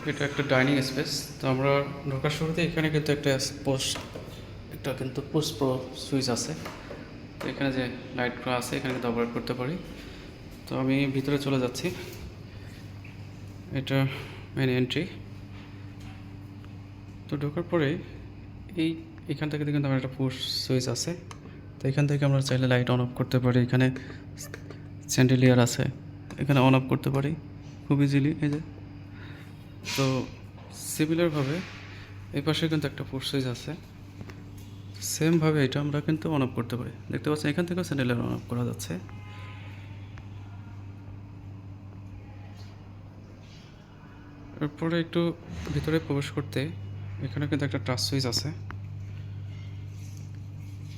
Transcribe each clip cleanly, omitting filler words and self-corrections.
এটা একটা dining space. তো আমরা ঢোকার শুরুতে এখানে কিন্তু একটা পোস্ট প্রো সুইচ আছে। তো এখানে যে লাইটগুলো আছে এখানে কিন্তু অপারেট করতে পারি। তো আমি ভিতরে চলে যাচ্ছি। এটা মেন এন্ট্রি। তো ঢোকার পরে এখান থেকে কিন্তু আমার একটা পুশ সুইচ আছে। তো এখান থেকে আমরা চাইলে লাইট অন অফ করতে পারি। এখানে স্যান্ডেলিয়ার আছে, এখানে অন অফ করতে পারি খুব ইজিলি। এই যে, তো সিমিলারভাবে এই পাশে কিন্তু একটা পুশ সুইচ আছে, সেমভাবে এটা আমরা কিন্তু অন অফ করতে পারি। দেখতে পাচ্ছেন এখান থেকেও স্যান্ডেলিয়ার অন অফ করা যাচ্ছে। এরপরে একটু ভিতরে প্রবেশ করতে এখানে কিন্তু একটা টাচ সুইচ আছে।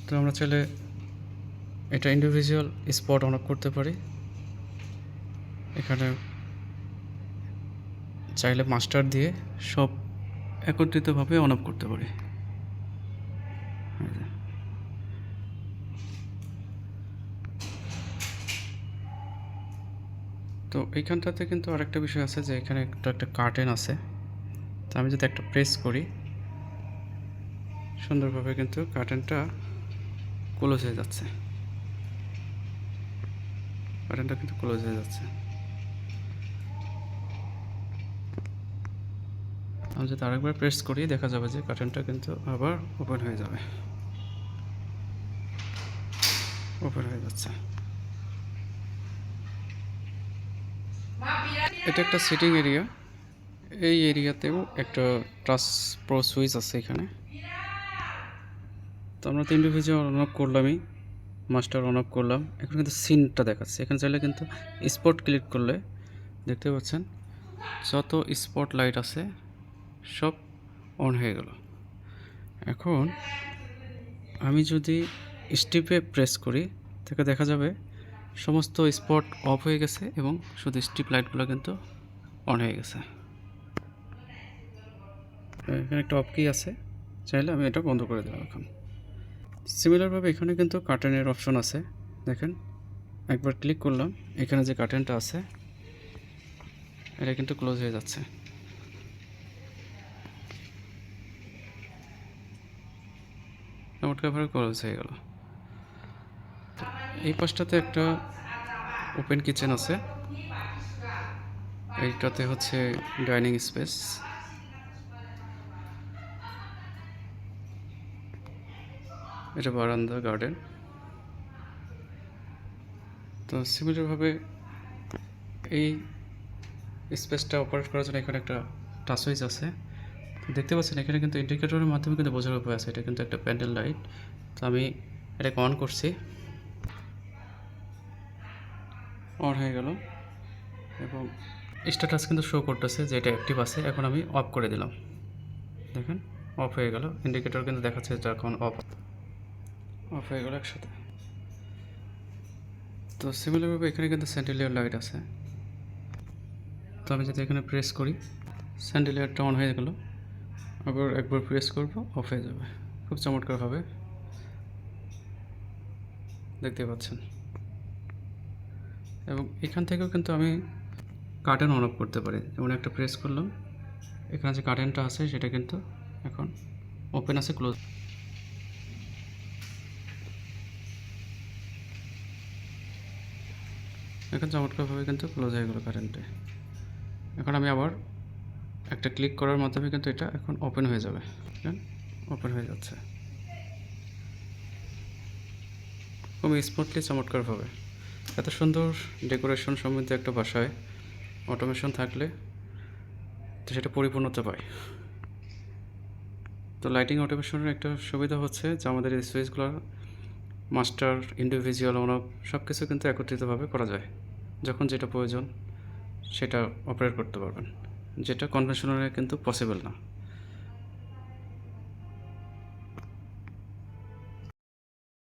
তো আমরা চাইলে এটা ইন্ডিভিজুয়াল স্পট অন অফ করতে পারি। এখানে চাইলে মাস্টার দিয়ে সব একত্রিতভাবে অন অফ করতে পারি। তো এইখানটাতে কিন্তু আরেকটা বিষয় আছে যে এখানে একটা কার্টেন আছে। তো আমি যদি একটা প্রেস করি সুন্দরভাবে কিন্তু কার্টেনটা ক্লোজ হয়ে যাচ্ছে। কার্টেনটা কিন্তু ক্লোজ হয়ে যাচ্ছে। আমি যদি আরেকবার প্রেস করি দেখা যাবে যে কার্টেনটা কিন্তু আবার ওপেন হয়ে যাবে, ওপেন হয়ে যাচ্ছে। এটা একটা সিটিং এরিয়া। এই এরিয়াতেও একটা টাচ প্রো সুইচ আছে এখানে। তো আমরা তো ইন্ডিভিজুয়াল অন অফ করলামই, মাস্টার অন অফ করলাম। এখন কিন্তু সিনটা দেখাচ্ছে। এখানে চাইলে কিন্তু স্পট ক্লিক করলে দেখতে পাচ্ছেন যত স্পট লাইট আছে সব অন হয়ে গেল। এখন আমি যদি স্টিপে প্রেস করি তাকে দেখা যাবে সমস্ত স্পট অফ হয়ে গেছে এবং শুধু স্ট্রিপ লাইটগুলো কিন্তু অন হয়ে গেছে। এখানে একটা অফ কি আছে, চাইলে আমি এটা বন্ধ করে দিলাম। এখন সিমিলারভাবে এখানে কিন্তু কার্টেনের অপশন আছে। দেখেন একবার ক্লিক করলাম, এখানে যে কার্টেনটা আছে এটা কিন্তু ক্লোজ হয়ে যাচ্ছে। মোটভাবে ক্লোজ হয়ে গেল। এই পাশটাতে একটা ওপেন কিচেন আছে। এইটাতে হচ্ছে ডাইনিং স্পেস। এটা বারান্দা, গার্ডেন। তো সিমিলারভাবে এই স্পেসটা অপারেট করার জন্য এখানে একটা টাচ সুইচ আছে। দেখতে পাচ্ছেন এখানে কিন্তু ইন্ডিকেটরের মাধ্যমে কিন্তু বোঝার উপায় আছে। এটা কিন্তু একটা প্যান্ডেল লাইট। তো আমি এটাকে অন করছি, অন হয়ে গেল এবং স্ট্যাটাস কিন্তু শো করতেছে যে এটা অ্যাক্টিভ আছে। এখন আমি অফ করে দিলাম, দেখেন অফ হয়ে গেল। ইন্ডিকেটর কিন্তু দেখাচ্ছে যে এখন অফ হয়ে গেল একসাথে। তো সিমিলারভাবে এখানে কিন্তু স্যান্ডেলিয়ার লাইট আছে। তো আমি যদি এখানে প্রেস করি স্যান্ডেলিয়ারটা অন হয়ে গেল, আবার একবার প্রেস করব অফ হয়ে যাবে। খুব চমৎকারভাবে দেখতে পাচ্ছেন। এবং এখান থেকেও কিন্তু আমি কার্টেন অন অফ করতে পারি। যেমন একটা প্রেস করলাম, এখানে যে কার্টেনটা আছে সেটা কিন্তু এখন ওপেন আছে, ক্লোজ। এখন চমৎকারভাবে কিন্তু ক্লোজ হয়ে গেল কারেন্টে। এখন আমি আবার একটা ক্লিক করার মাধ্যমে কিন্তু এটা এখন ওপেন হয়ে যাবে। ওপেন হয়ে যাচ্ছে খুব স্মুথলি, চমৎকারভাবে। এত সুন্দর ডেকোরেশন সমৃদ্ধ একটা বাসায় অটোমেশন থাকলে তো সেটা পরিপূর্ণতা পায়। তো লাইটিং অটোমেশনের একটা সুবিধা হচ্ছে যে আমাদের এই সুইচগুলো মাস্টার, ইন্ডিভিজুয়াল, অন অফ সব কিছু কিন্তু একত্রিতভাবে করা যায়। যখন যেটা প্রয়োজন সেটা অপারেট করতে পারবেন, যেটা কনভেনশনালে কিন্তু পসিবল না।